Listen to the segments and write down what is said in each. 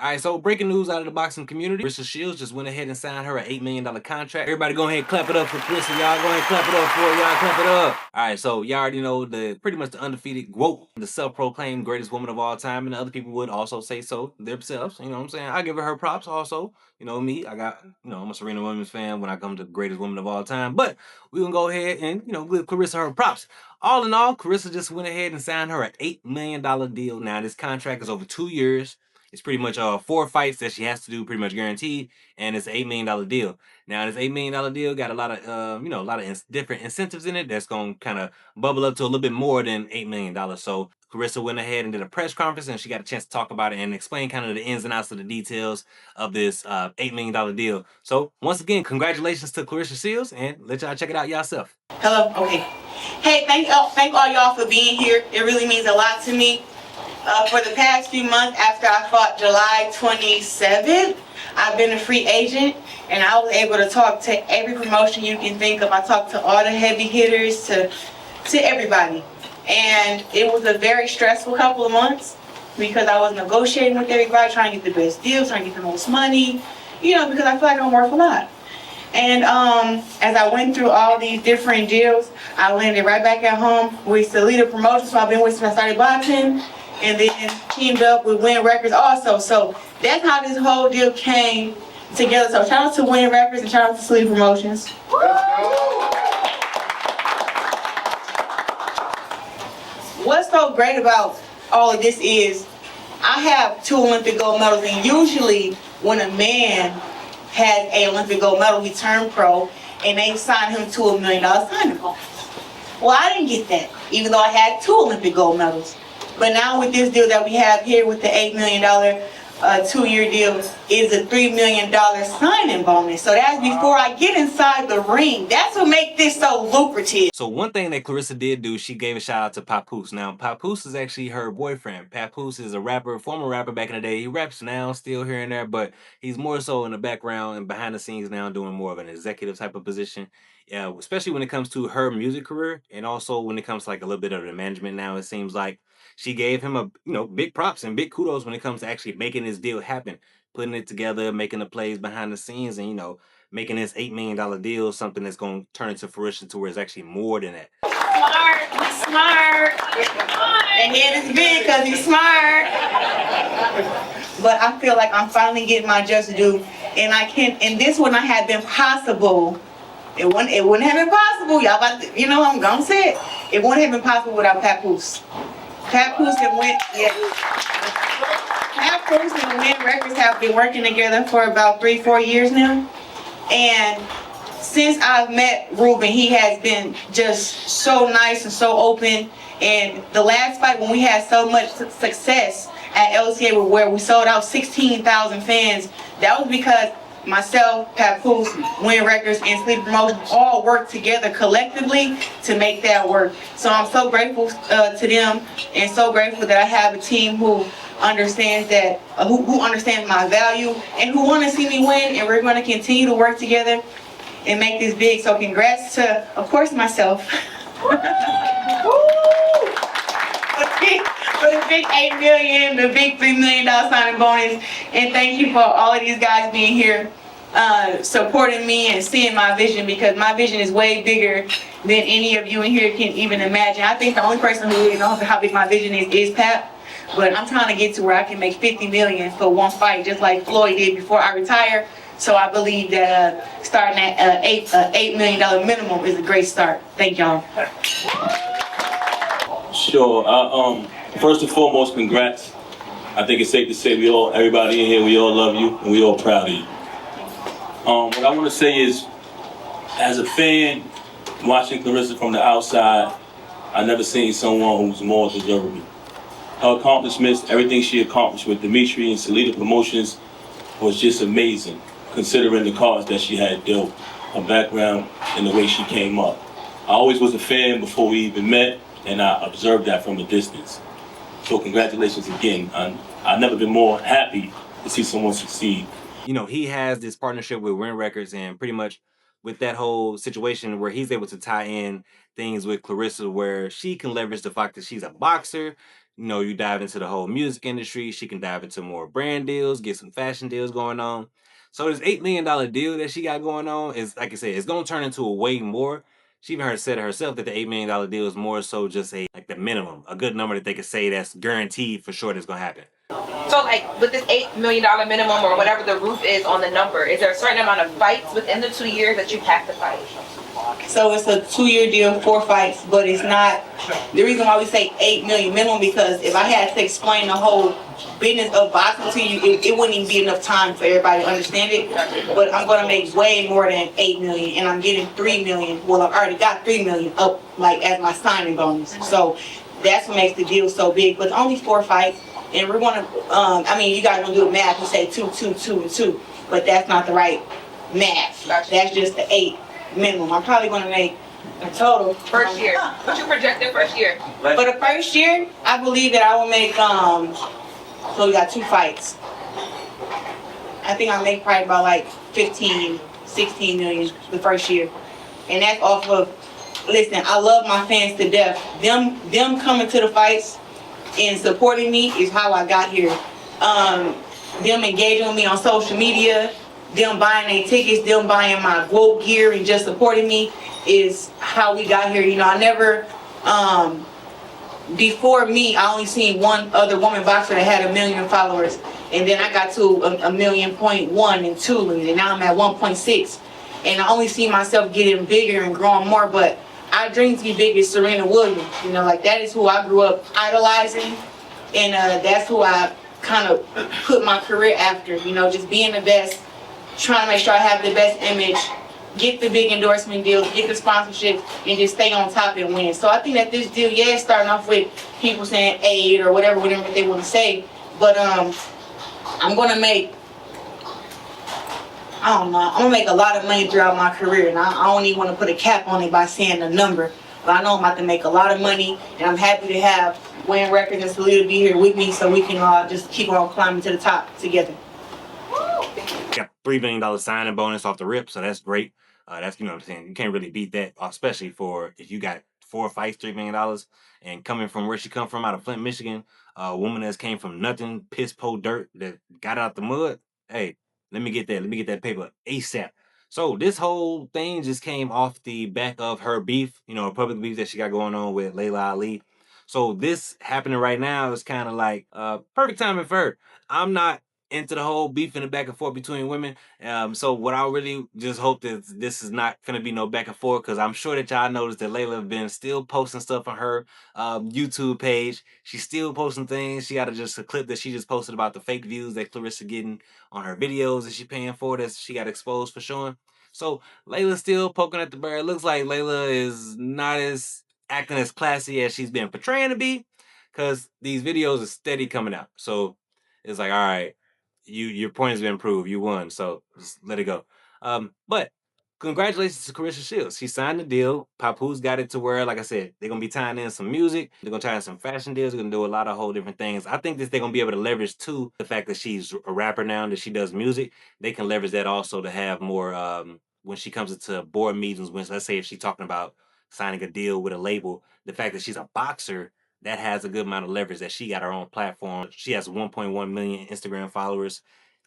All right, so breaking news out of the boxing community. Claressa Shields just went ahead and signed her an $8 million contract. Everybody go ahead and clap it up for Claressa. Y'all go ahead and clap it up for her. Y'all clap it up. All right, so y'all already know pretty much the undefeated GOAT, the self-proclaimed greatest woman of all time, and other people would also say so themselves. You know what I'm saying? I give her props also. You know me, I'm a Serena Williams fan when I come to greatest woman of all time. But we're gonna go ahead and, give Claressa her props. All in all, Claressa just went ahead and signed her an $8 million deal. Now, this contract is over 2 years. It's pretty much 4 fights that she has to do, pretty much guaranteed, and it's an $8 million deal. Now, this $8 million deal got a lot of, different incentives in it that's going to kind of bubble up to a little bit more than $8 million. So Claressa went ahead and did a press conference, and she got a chance to talk about it and explain kind of the ins and outs of the details of this $8 million deal. So once again, congratulations to Claressa Shields, and let y'all check it out yourself. Hello. Okay. Hey, thank all y'all for being here. It really means a lot to me. For the past few months after I fought July 27th, I've been a free agent, and I was able to talk to every promotion you can think of. I talked to all the heavy hitters, to everybody. And it was a very stressful couple of months because I was negotiating with everybody, trying to get the best deals, trying to get the most money, because I feel like I'm worth a lot. And as I went through all these different deals, I landed right back at home with Laila Promotions, so I've been with since I started boxing, and then teamed up with Win Records also. So that's how this whole deal came together. So shout out to Win Records and shout out to Laila Promotions. What's so great about all of this is I have 2 Olympic gold medals, and usually when a man has an Olympic gold medal, he turned pro, and they signed him to $1 million signing bonus. Well, I didn't get that, even though I had 2 Olympic gold medals. But now with this deal that we have here with the $8 million 2-year deal is a $3 million signing bonus. So that's before I get inside the ring. That's what makes this so lucrative. So one thing that Claressa did do, she gave a shout out to Papoose. Now, Papoose is actually her boyfriend. Papoose is a rapper, former rapper back in the day. He raps now, still here and there, but he's more so in the background and behind the scenes now, doing more of an executive type of position. Yeah, especially when it comes to her music career, and also when it comes to like a little bit of the management now. It seems like she gave him big props and big kudos when it comes to actually making this deal happen, putting it together, making the plays behind the scenes, and making this $8 million deal something that's going to turn into fruition to where it's actually more than that. Smart. And head is big because he's smart. But I feel like I'm finally getting my just due, and this would not have been possible. It wouldn't have been possible. Y'all about to, I'm gonna say it. It wouldn't have been possible without Papoose. Papoose and Win Records have been working together for about 3-4 years now. And since I've met Ruben, he has been just so nice and so open. And the last fight, when we had so much success at LCA, where we sold out 16,000 fans, that was because myself, Papoose, Win Records, and Sleep Promotions all work together collectively to make that work. So I'm so grateful to them, and so grateful that I have a team who understands that, who understands my value, and who want to see me win. And we're going to continue to work together and make this big. So congrats to, of course, myself. For the big $8 million, the big $3 million signing bonus, and thank you for all of these guys being here, supporting me and seeing my vision, because my vision is way bigger than any of you in here can even imagine. I think the only person who really knows how big my vision is Pap, but I'm trying to get to where I can make $50 million for one fight, just like Floyd did before I retire. So I believe that starting at $8 million minimum is a great start. Thank y'all. Sure. First and foremost, congrats. I think it's safe to say everybody in here, we all love you and we all proud of you. What I want to say is, as a fan, watching Claressa from the outside, I never seen someone who's more deserving. Her accomplishments, everything she accomplished with Dimitri and Laila Promotions was just amazing, considering the cards that she had dealt, her background, and the way she came up. I always was a fan before we even met, and I observed that from a distance. So congratulations again. I've never been more happy to see someone succeed. He has this partnership with Win Records, and pretty much with that whole situation where he's able to tie in things with Claressa, where she can leverage the fact that she's a boxer, you dive into the whole music industry. She can dive into more brand deals, get some fashion deals going on. So this $8 million deal that she got going on is, like I said, it's gonna turn into a way more. She even said it herself that the $8 million deal is more so just the minimum, a good number that they could say that's guaranteed for sure that's gonna happen. So like with this $8 million minimum or whatever the roof is on the number, is there a certain amount of fights within the 2 years that you have to fight? So it's a 2-year deal, 4 fights, but it's not. The reason why we say 8 million minimum, because if I had to explain the whole business of boxing to you, it wouldn't even be enough time for everybody to understand it. But I'm gonna make way more than 8 million, and I'm getting 3 million. Well, I already got 3 million up like as my signing bonus. So that's what makes the deal so big. But only 4 fights, and we're gonna. I mean, you guys gonna do the math and say 2, 2, 2, and 2, but that's not the right math. That's just the 8 minimum. I'm probably gonna make a total First year. What you projected first year? for the first year. I believe that I will make so we got 2 fights. I think I'll make probably about like 15, 16 million the first year, and that's off of. Listen, I love my fans to death. Them coming to the fights and supporting me is how I got here. Them engaging with me on social media, them buying their tickets, them buying my woke gear and just supporting me is how we got here. I never, before me, I only seen one other woman boxer that had 1 million followers. And then I got to a 1.1 and 2, and now I'm at 1.6. And I only see myself getting bigger and growing more, but I dream to be big as Serena Williams. Like that is who I grew up idolizing, and that's who I kind of put my career after, just being the best, trying to make sure I have the best image, get the big endorsement deals, get the sponsorships, and just stay on top and win. So I think that this deal, it's starting off with people saying 8 or whatever they want to say, but I'm gonna make, I don't know, I'm gonna make a lot of money throughout my career, and I don't even want to put a cap on it by saying a number, but I know I'm about to make a lot of money, and I'm happy to have Win Records and Salida be here with me so we can just keep on climbing to the top together. Got $3 million signing bonus off the rip, so that's great. That's, what I'm saying, you can't really beat that, especially for if you got 4 fights, $3 million, and coming from where she come from, out of Flint, Michigan, a woman that came from nothing, piss, po, dirt, that got out the mud. Hey, let me get that paper ASAP. So this whole thing just came off the back of her beef, her public beef that she got going on with Laila Ali. So this happening right now is kind of like perfect timing for her. I'm not into the whole beef and the back and forth between women. So what I really just hope that this is not gonna be no back and forth, because I'm sure that y'all noticed that Laila have been still posting stuff on her YouTube page. She's still posting things. She got just a clip that she just posted about the fake views that Claressa getting on her videos that she paying for, that she got exposed for showing. So Laila's still poking at the bear. It looks like Laila is not as acting as classy as she's been portraying to be, because these videos are steady coming out. So it's like, all right, your point has been proved. You won, so just let it go. But congratulations to Claressa Shields. She signed the deal. Papoose got it to where, like I said, they're gonna be tying in some music. They're gonna tie in some fashion deals. They're gonna do a lot of whole different things. I think that they're gonna be able to leverage too the fact that she's a rapper now, that she does music. They can leverage that also to have more when she comes into board meetings. When, let's say, if she's talking about signing a deal with a label, the fact that she's a boxer, that has a good amount of leverage, that she got her own platform. She has 1.1 million Instagram followers.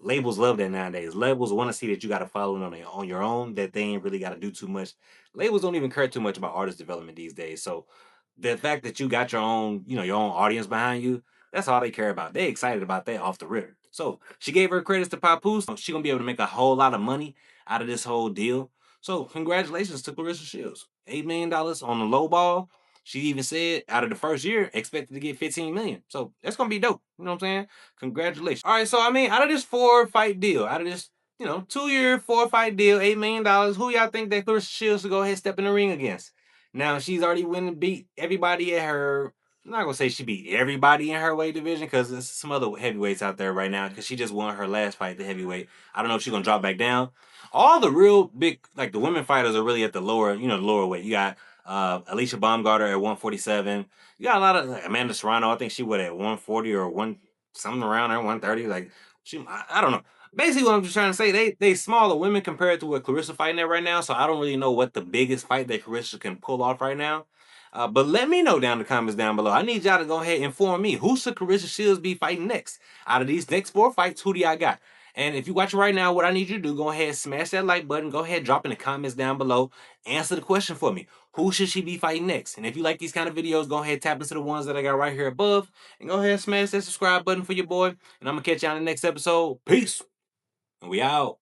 Labels love that nowadays. Labels want to see that you got a following on your own, that they ain't really got to do too much. Labels don't even care too much about artist development these days. So the fact that you got your own, your own audience behind you, that's all they care about. They excited about that off the rip. So she gave her credits to Papoose. She gonna be able to make a whole lot of money out of this whole deal. So congratulations to Claressa Shields. $8 million on the low ball. She even said out of the first year, expected to get 15 million. So that's gonna be dope. You know what I'm saying? Congratulations. All right, so I mean, out of this 4-fight deal, out of this, 2-year, 4-fight deal, $8 million, who y'all think that Claressa Shields should go ahead and step in the ring against? Now, she's already went and beat everybody at her. I'm not gonna say she beat everybody in her weight division, because there's some other heavyweights out there right now, because she just won her last fight, the heavyweight. I don't know if she's gonna drop back down. All the real big, like the women fighters, are really at the lower, the lower weight. You got Alicia Baumgartner at 147. You got a lot of, like, Amanda Serrano. I think she would at 140 or something around there, 130. Like I don't know. Basically, what I'm just trying to say, they smaller women compared to what Claressa fighting at right now. So I don't really know what the biggest fight that Claressa can pull off right now. But let me know down in the comments down below. I need y'all to go ahead and inform me. Who should Claressa Shields be fighting next? Out of these next 4 fights, who do y'all got? And if you're watching right now, what I need you to do, go ahead, smash that like button. Go ahead, drop in the comments down below. Answer the question for me. Who should she be fighting next? And if you like these kind of videos, go ahead, tap into the ones that I got right here above. And go ahead, smash that subscribe button for your boy. And I'm going to catch y'all in the next episode. Peace. And we out.